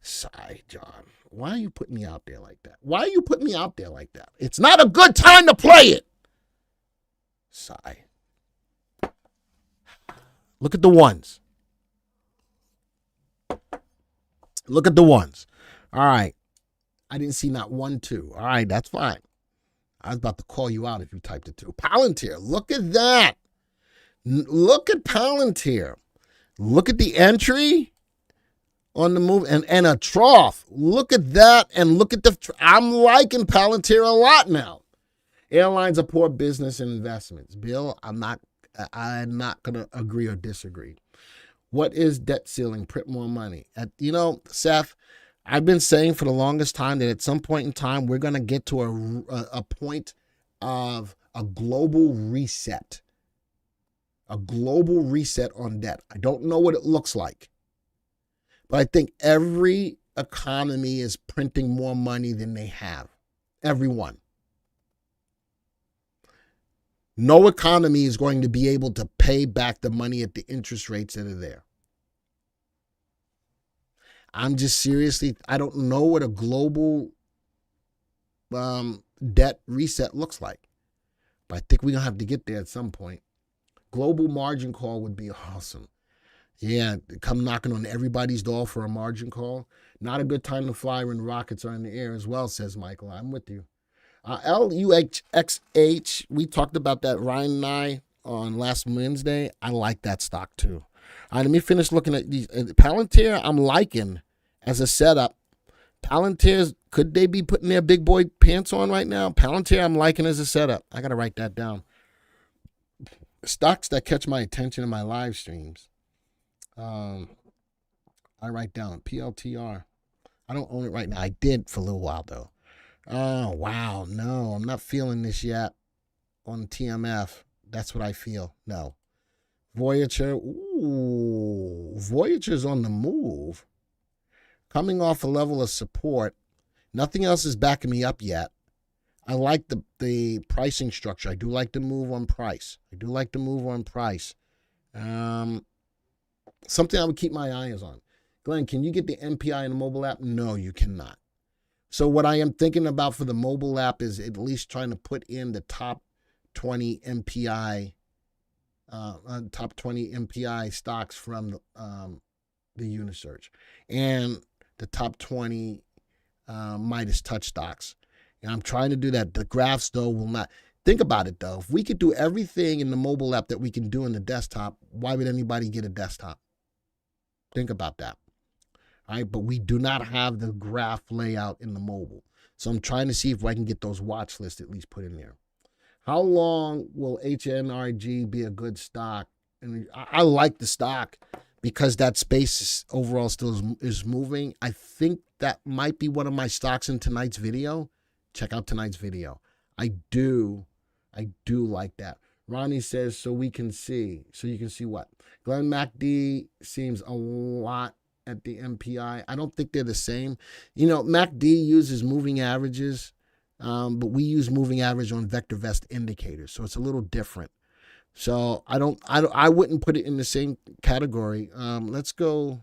Sigh, John. Why are you putting me out there like that? Why are you putting me out there like that? It's not a good time to play it. Sigh. Look at the ones. Look at the ones. All right. I didn't see not 1, 2. All right, that's fine. I was about to call you out if you typed it 2. Palantir, look at that. Look at Palantir. Look at the entry on the move and a trough. Look at that and look at I'm liking Palantir a lot now. Airlines are poor business and investments. Bill, I'm not going to agree or disagree. What is debt ceiling? Print more money. Seth, I've been saying for the longest time that at some point in time, we're going to get to a point of a global reset. A global reset on debt. I don't know what it looks like, but I think every economy is printing more money than they have. Everyone. No economy is going to be able to pay back the money at the interest rates that are there. I'm just seriously, I don't know what a global debt reset looks like. But I think we're going to have to get there at some point. Global margin call would be awesome. Yeah, come knocking on everybody's door for a margin call. Not a good time to fly when rockets are in the air as well, says Michael. I'm with you. LUXH, we talked about that, Ryan and I, on last Wednesday. I like that stock too. All right, let me finish looking at these. Palantir, I'm liking as a setup. Palantir, could they be putting their big boy pants on right now? Palantir, I'm liking as a setup. I got to write that down. Stocks that catch my attention in my live streams. I write down PLTR. I don't own it right now. I did for a little while though. Oh, wow. No, I'm not feeling this yet on TMF. That's what I feel. No. Voyager. Ooh, Voyager's on the move. Coming off a level of support. Nothing else is backing me up yet. I like the pricing structure. I do like to move on price. Something I would keep my eyes on. Glenn, can you get the MPI in the mobile app? No, you cannot. So what I am thinking about for the mobile app is at least trying to put in the top 20 MPI, stocks from the Unisearch and the top 20 Midas Touch stocks. And I'm trying to do that. The graphs, though, will not. Think about it, though. If we could do everything in the mobile app that we can do in the desktop, why would anybody get a desktop? Think about that. All right, but we do not have the graph layout in the mobile. So I'm trying to see if I can get those watch lists at least put in there. How long will HNRG be a good stock? And I like the stock because that space overall still is moving. I think that might be one of my stocks in tonight's video. Check out tonight's video. I do like that. Ronnie says, so we can see. So you can see what? Glenn MACD seems a lot at the MPI. I don't think they're the same. MACD uses moving averages, but we use moving average on VectorVest indicators, so it's a little different. So I wouldn't put it in the same category. Let's do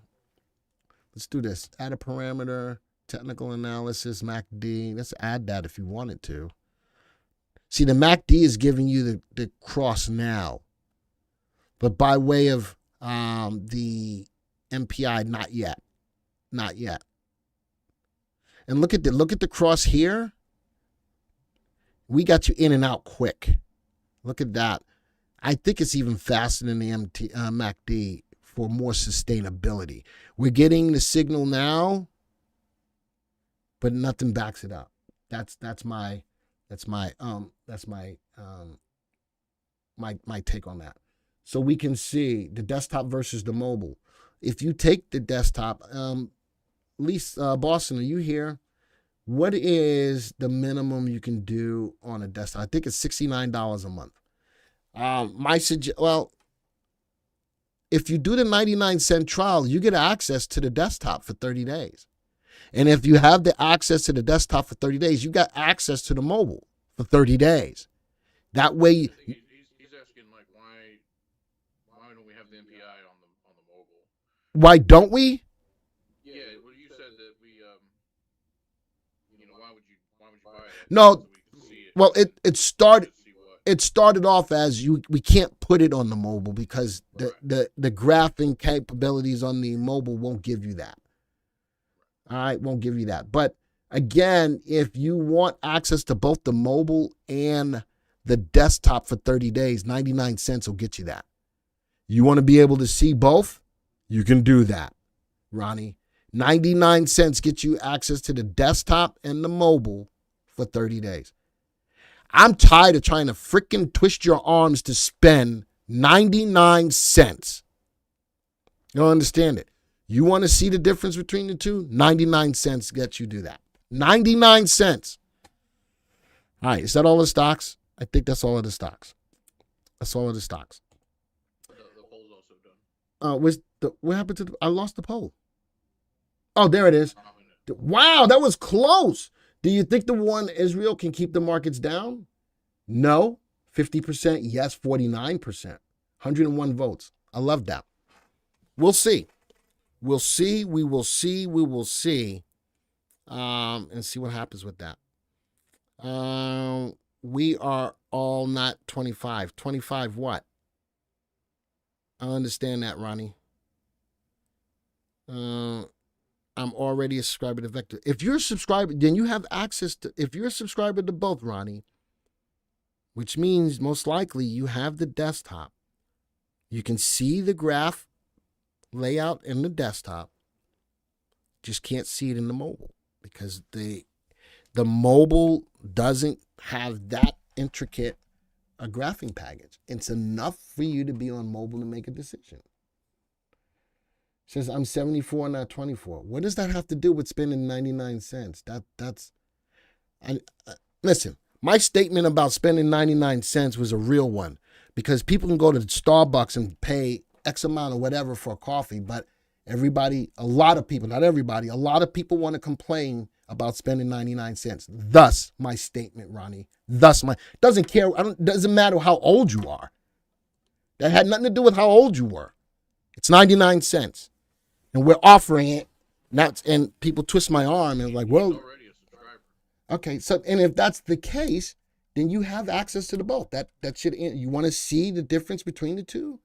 this. Add a parameter, technical analysis, MACD. Let's add that if you wanted to. See, the MACD is giving you the cross now, but by way of the MPI, not yet. And look at the cross here. We got you in and out quick. Look at that. I think it's even faster than the MACD for more sustainability. We're getting the signal now, but nothing backs it up. That's my take on that. So we can see the desktop versus the mobile. If you take the desktop, Boston, are you here? What is the minimum you can do on a desktop? I think it's $69 a month. Well, if you do the 99-cent trial, you get access to the desktop for 30 days. And if you have the access to the desktop for 30 days, you got access to the mobile for 30 days. That way, he's asking like why don't we have the MPI on the mobile? Why don't we? Yeah, well, you said that we why would you buy it? No, So we can see it. well, it started off as we can't put it on the mobile because the graphing capabilities on the mobile won't give you that. All right, won't give you that. But again, if you want access to both the mobile and the desktop for 30 days, 99 cents will get you that. You want to be able to see both? You can do that, Ronnie. 99 cents gets you access to the desktop and the mobile for 30 days. I'm tired of trying to freaking twist your arms to spend 99 cents. You don't understand it. You want to see the difference between the two? 99 cents gets you do that. 99 cents. All right, is that all the stocks? I think that's all of the stocks. That's all of the stocks. The poll's also done. What happened to I lost the poll. Oh, there it is. Wow, that was close. Do you think the war in Israel can keep the markets down? No. 50%, yes, 49%. 101 votes. I love that. We'll see. We'll see. We will see. We will see. And see what happens with that. We are all not 25. 25 what? I understand that, Ronnie. I'm already a subscriber to Vector. If you're a subscriber, then you have access to, if you're a subscriber to both, Ronnie, which means most likely you have the desktop. You can see the graph layout in the desktop. Just can't see it in the mobile because the mobile doesn't have that intricate a graphing package. It's enough for you to be on mobile to make a decision. Says I'm 74, not 24. What does that have to do with spending 99 cents? Listen, my statement about spending 99 cents was a real one because people can go to Starbucks and pay X amount or whatever for a coffee, but a lot of people, not everybody, a lot of people want to complain about spending 99 cents. Thus my statement, Ronnie. Doesn't matter how old you are. That had nothing to do with how old you were. It's 99 cents. And we're offering it. And people twist my arm and like, well, already a subscriber. Okay, so and if that's the case, then you have access to the both. That should, you want to see the difference between the two?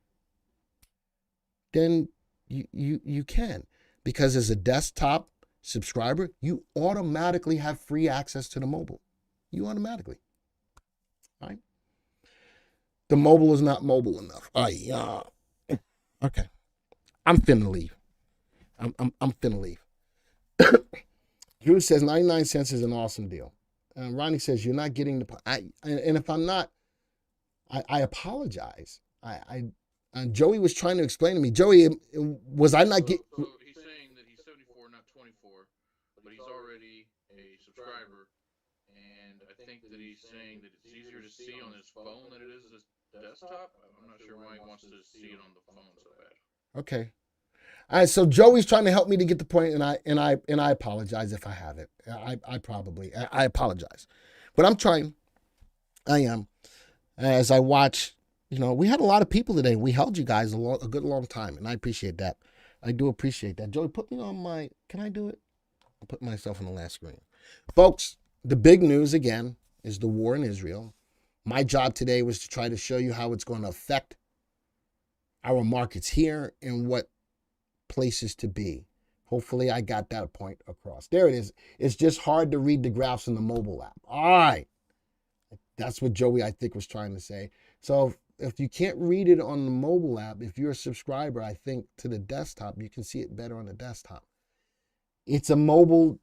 Then you can, because as a desktop subscriber, you automatically have free access to the mobile. You automatically. All right. The mobile is not mobile enough. Okay. I'm finna leave. I'm finna leave. Drew says 99 cents is an awesome deal. Ronnie says you're not getting and if I'm not, I apologize. Joey was trying to explain to me. Joey, was I not get? So he's saying that he's 74, not 24, but he's already a subscriber, and I think that he's saying that it's easier to see on his phone than it is his desktop. I'm not sure why he wants to see it on the phone so bad. Okay. All right, so Joey's trying to help me to get the point, and I apologize if I have it. I apologize, but I'm trying. I am. As I watch, we had a lot of people today. We held you guys a good long time, and I appreciate that. I do appreciate that. Joey, put me on my. Can I do it? I'll put myself on the last screen, folks. The big news again is the war in Israel. My job today was to try to show you how it's going to affect our markets here and what places to be. Hopefully I got that point across. There it is. It's just hard to read the graphs in the mobile app. All right. That's what Joey, I think, was trying to say. So if you can't read it on the mobile app, if you're a subscriber, I think, to the desktop, you can see it better on the desktop. It's a mobile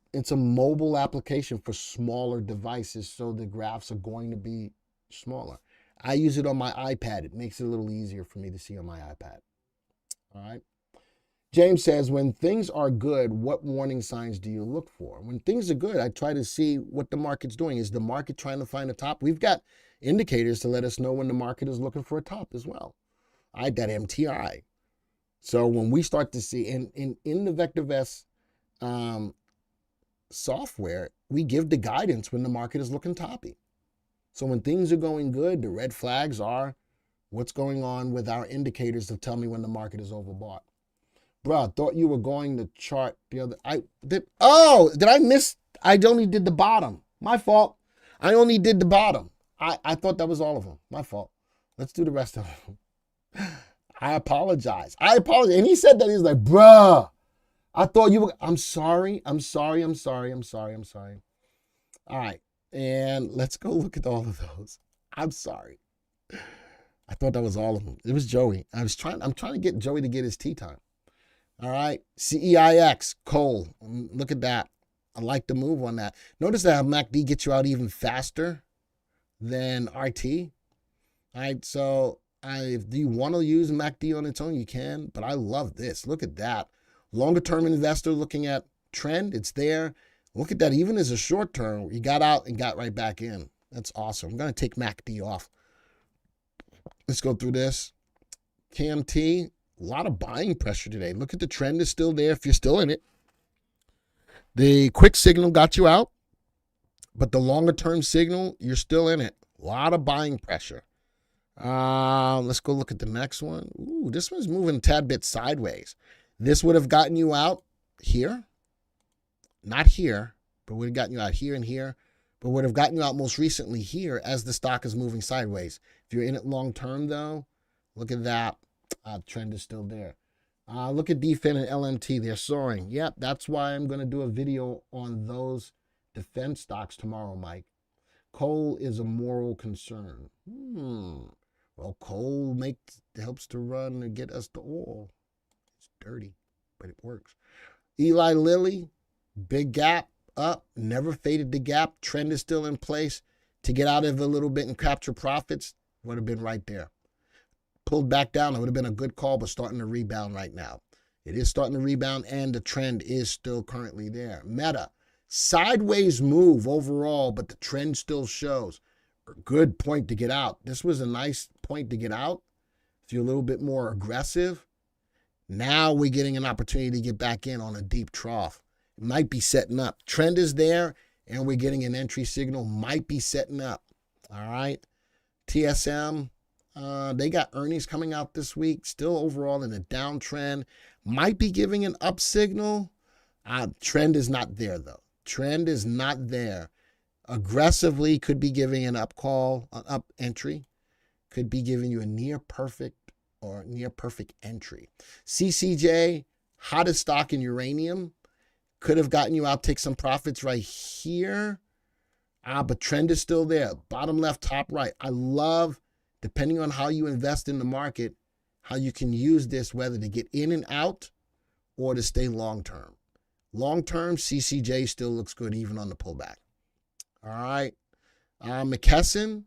application for smaller devices, so the graphs are going to be smaller. I use it on my iPad. It makes it a little easier for me to see on my iPad. All right. James says, when things are good, what warning signs do you look for? When things are good, I try to see what the market's doing. Is the market trying to find a top? We've got indicators to let us know when the market is looking for a top as well. That MTI. So when we start to see, in the VectorVest software, we give the guidance when the market is looking toppy. So when things are going good, the red flags are what's going on with our indicators to tell me when the market is overbought. Bro, I thought you were going to chart the other. Did I miss? I only did the bottom. My fault. I only did the bottom. I thought that was all of them. My fault. Let's do the rest of them. I apologize. And he said that. He's like, bruh, I thought you were. I'm sorry. All right. And let's go look at all of those. I'm sorry. I thought that was all of them. It was Joey. I'm trying to get Joey to get his tea time. All right. CEIX, coal. Look at that. I like the move on that. Notice that MACD gets you out even faster than RT. All right. So if you want to use MACD on its own, you can. But I love this. Look at that. Longer term investor looking at trend. It's there. Look at that. Even as a short term, you got out and got right back in. That's awesome. I'm going to take MACD off. Let's go through this. KMT. A lot of buying pressure today. Look at the trend is still there if you're still in it. The quick signal got you out, but the longer term signal, you're still in it. A lot of buying pressure. Let's go look at the next one. Ooh, this one's moving a tad bit sideways. This would have gotten you out here. Not here, but would have gotten you out here and here, but would have gotten you out most recently here as the stock is moving sideways. If you're in it long term, though, look at that. Trend is still there. Look at DFIN and LMT. They're soaring. Yep, that's why I'm going to do a video on those defense stocks tomorrow, Mike. Coal is a moral concern. Well, coal helps to run and get us the oil. It's dirty, but it works. Eli Lilly, big gap up, never faded the gap. Trend is still in place. To get out of it a little bit and capture profits would have been right there. Pulled back down, it would have been a good call, but starting to rebound right now. It is starting to rebound, and the trend is still currently there. Meta, sideways move overall, but the trend still shows. Good point to get out. This was a nice point to get out. If you're a little bit more aggressive, now we're getting an opportunity to get back in on a deep trough. It might be setting up. Trend is there, and we're getting an entry signal. Might be setting up. All right. TSM. They got earnings coming out this week, still overall in a downtrend. Might be giving an up signal. Trend is not there, though. Trend is not there. Aggressively could be giving an up call, an up entry. Could be giving you a near perfect or near perfect entry. CCJ, hottest stock in uranium. Could have gotten you out, take some profits right here. But trend is still there. Bottom left, top right. I love, depending on how you invest in the market, how you can use this, whether to get in and out or to stay long-term. Long-term, CCJ still looks good even on the pullback. All right. McKesson,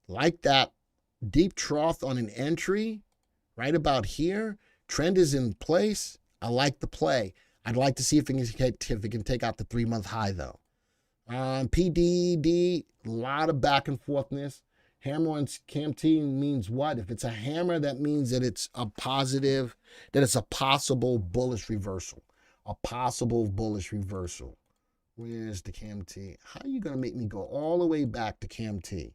like that deep trough on an entry right about here. Trend is in place. I like the play. I'd like to see if it can take out the 3-month high, though. PDD, a lot of back and forthness. Hammer on CAMT means what? If it's a hammer, that means that it's a positive, that it's a possible bullish reversal. A possible bullish reversal. Where's the CAMT? How are you going to make me go all the way back to CAMT?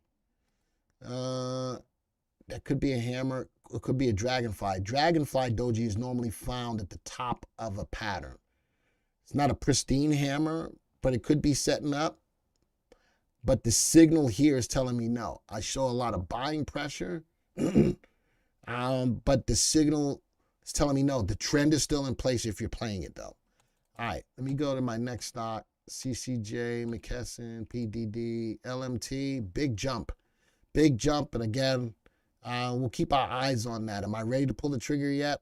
That could be a hammer. It could be a dragonfly. Dragonfly doji is normally found at the top of a pattern. It's not a pristine hammer, but it could be setting up. But the signal here is telling me no. I show a lot of buying pressure, but the signal is telling me no. The trend is still in place if you're playing it, though. All right, let me go to my next stock. CCJ, McKesson, PDD, LMT, big jump. Big jump, and again, we'll keep our eyes on that. Am I ready to pull the trigger yet?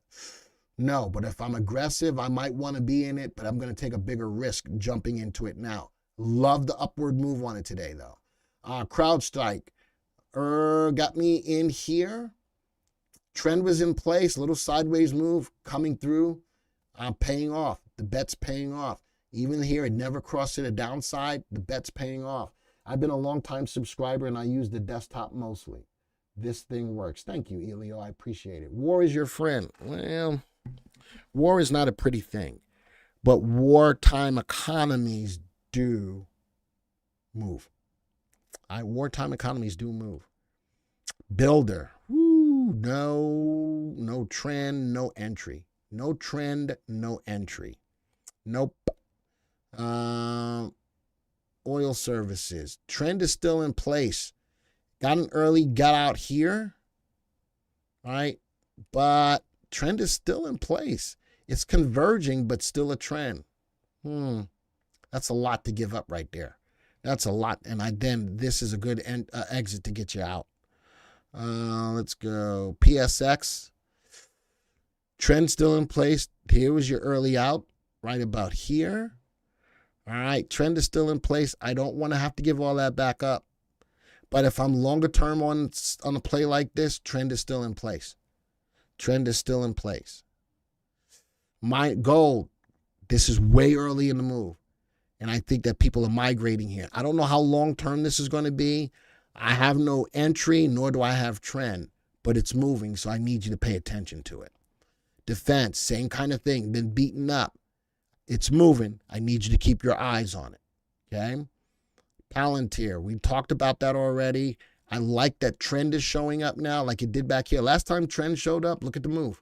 No, but if I'm aggressive, I might want to be in it, but I'm going to take a bigger risk jumping into it now. Love the upward move on it today, though. CrowdStrike got me in here. Trend was in place, a little sideways move coming through. I'm paying off. The bet's paying off. Even here, it never crossed to the downside. The bet's paying off. I've been a long-time subscriber, and I use the desktop mostly. This thing works. Thank you, Elio. I appreciate it. War is your friend. Well, war is not a pretty thing, but wartime economies do move. Wartime economies do move. Builder. Woo, no trend, no entry. No trend, no entry. Nope. Oil services. Trend is still in place. Got an early got out here. Right? But trend is still in place. It's converging, but still a trend. That's a lot to give up right there. That's a lot. And then this is a good exit to get you out. Let's go. PSX. Trend still in place. Here was your early out. Right about here. All right. Trend is still in place. I don't want to have to give all that back up. But if I'm longer term on a play like this, trend is still in place. Trend is still in place. My gold. This is way early in the move. And I think that people are migrating here. I don't know how long-term this is going to be. I have no entry, nor do I have trend. But it's moving, so I need you to pay attention to it. Defense, same kind of thing. Been beaten up. It's moving. I need you to keep your eyes on it. Okay? Palantir, we talked about that already. I like that trend is showing up now like it did back here. Last time trend showed up, look at the move.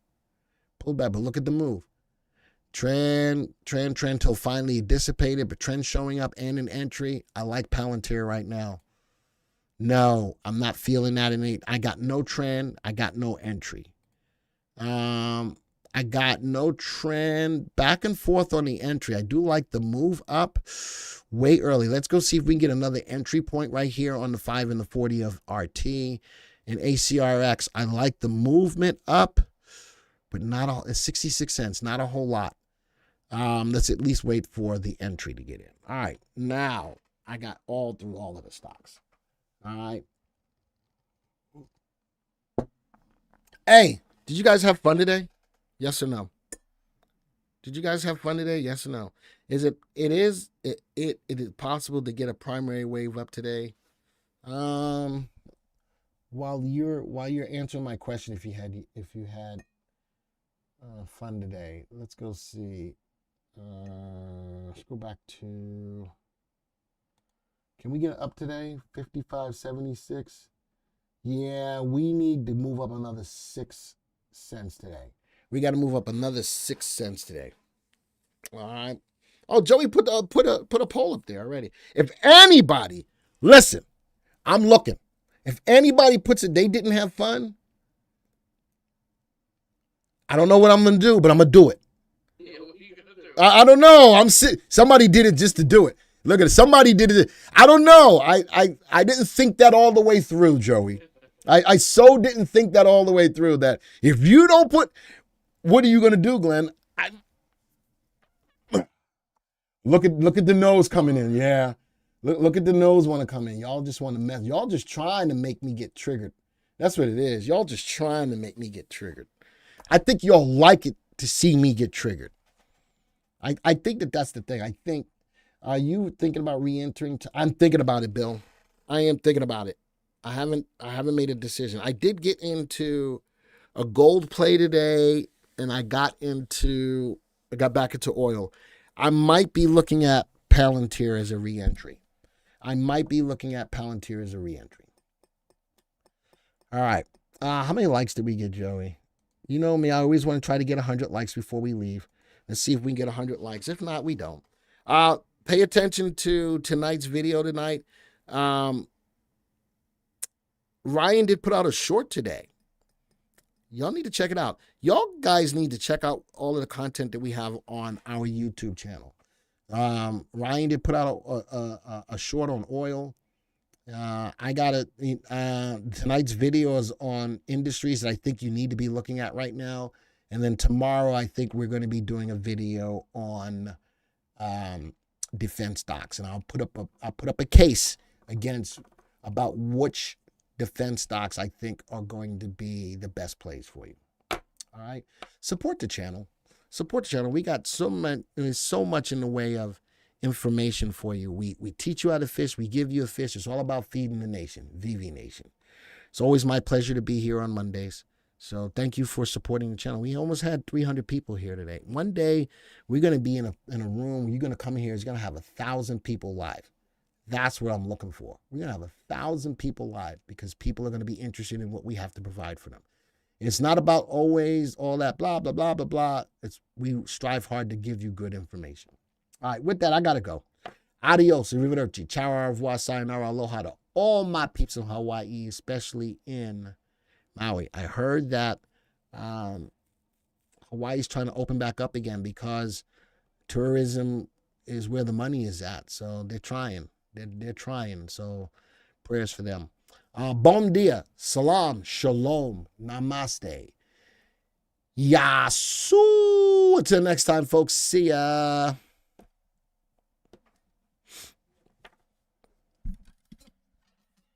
Pull back, but look at the move. Trend till finally it dissipated, but trend showing up and an entry. I like Palantir right now. No, I'm not feeling that in it. I got no trend. I got no entry. I got no trend. Back and forth on the entry. I do like the move up way early. Let's go see if we can get another entry point right here on the 5 and the 40 of RT. And ACRX, I like the movement up, but not all. It's 66 cents, not a whole lot. Let's at least wait for the entry to get in. All right, now I got all through all of the stocks. All right. Hey, did you guys have fun today? Yes or no? Did you guys have fun today? Yes or no? It is possible to get a primary wave up today. While you're answering my question, if you had fun today, let's go see. Let's go back to. Can we get it up today? 55.76. Yeah, we need to move up another 6 cents today. We got to move up another 6 cents today. All right. Oh, Joey put a poll up there already. If anybody, listen, I'm looking. If anybody puts it, they didn't have fun. I don't know what I'm gonna do, but I'm gonna do it. Yeah, what are you gonna do? I don't know. Somebody did it just to do it. Look at it. Somebody did it. I don't know. I didn't think that all the way through, Joey. I so didn't think that all the way through that if you don't put, what are you going to do, Glenn? Look at the nose coming in. Yeah. Look at the nose want to come in. Y'all just want to mess. Y'all just trying to make me get triggered. That's what it is. Y'all just trying to make me get triggered. I think y'all like it to see me get triggered. I think that's the thing. I think, are you thinking about re-entering? I'm thinking about it, Bill. I am thinking about it. I haven't made a decision. I did get into a gold play today, and I got back into oil. I might be looking at Palantir as a re-entry. All right. How many likes did we get, Joey? You know me, I always want to try to get 100 likes before we leave. Let's see if we can get 100 likes. If not, we don't. Pay attention to tonight's video tonight. Ryan did put out a short today. Y'all need to check it out. Y'all guys need to check out all of the content that we have on our YouTube channel. Ryan did put out a short on oil. I got tonight's video is on industries that I think you need to be looking at right now. And then tomorrow, I think we're going to be doing a video on defense stocks, and I'll put up a case against about which defense stocks I think are going to be the best plays for you. All right, support the channel. support the channel. We got so much in the way of information for you. We teach you how to fish. We give you a fish. It's all about feeding the nation, VV Nation. It's always my pleasure to be here on Mondays. So thank you for supporting the channel. We almost had 300 people here today. One day we're going to be in a room. You're going to come here. It's going to have 1,000 people live. That's what I'm looking for. We're going to have 1,000 people live because people are going to be interested in what we have to provide for them. It's not about always all that blah, blah, blah, blah, blah. We strive hard to give you good information. All right, with that, I got to go. Adios, arrivederci, ciao, au revoir, sayonara, aloha to all my peeps in Hawaii, especially in Maui. I heard that Hawaii's trying to open back up again because tourism is where the money is at. So they're trying. They're trying. So prayers for them. Bon dia, salam, shalom, namaste. Yasu. Until next time, folks. See ya.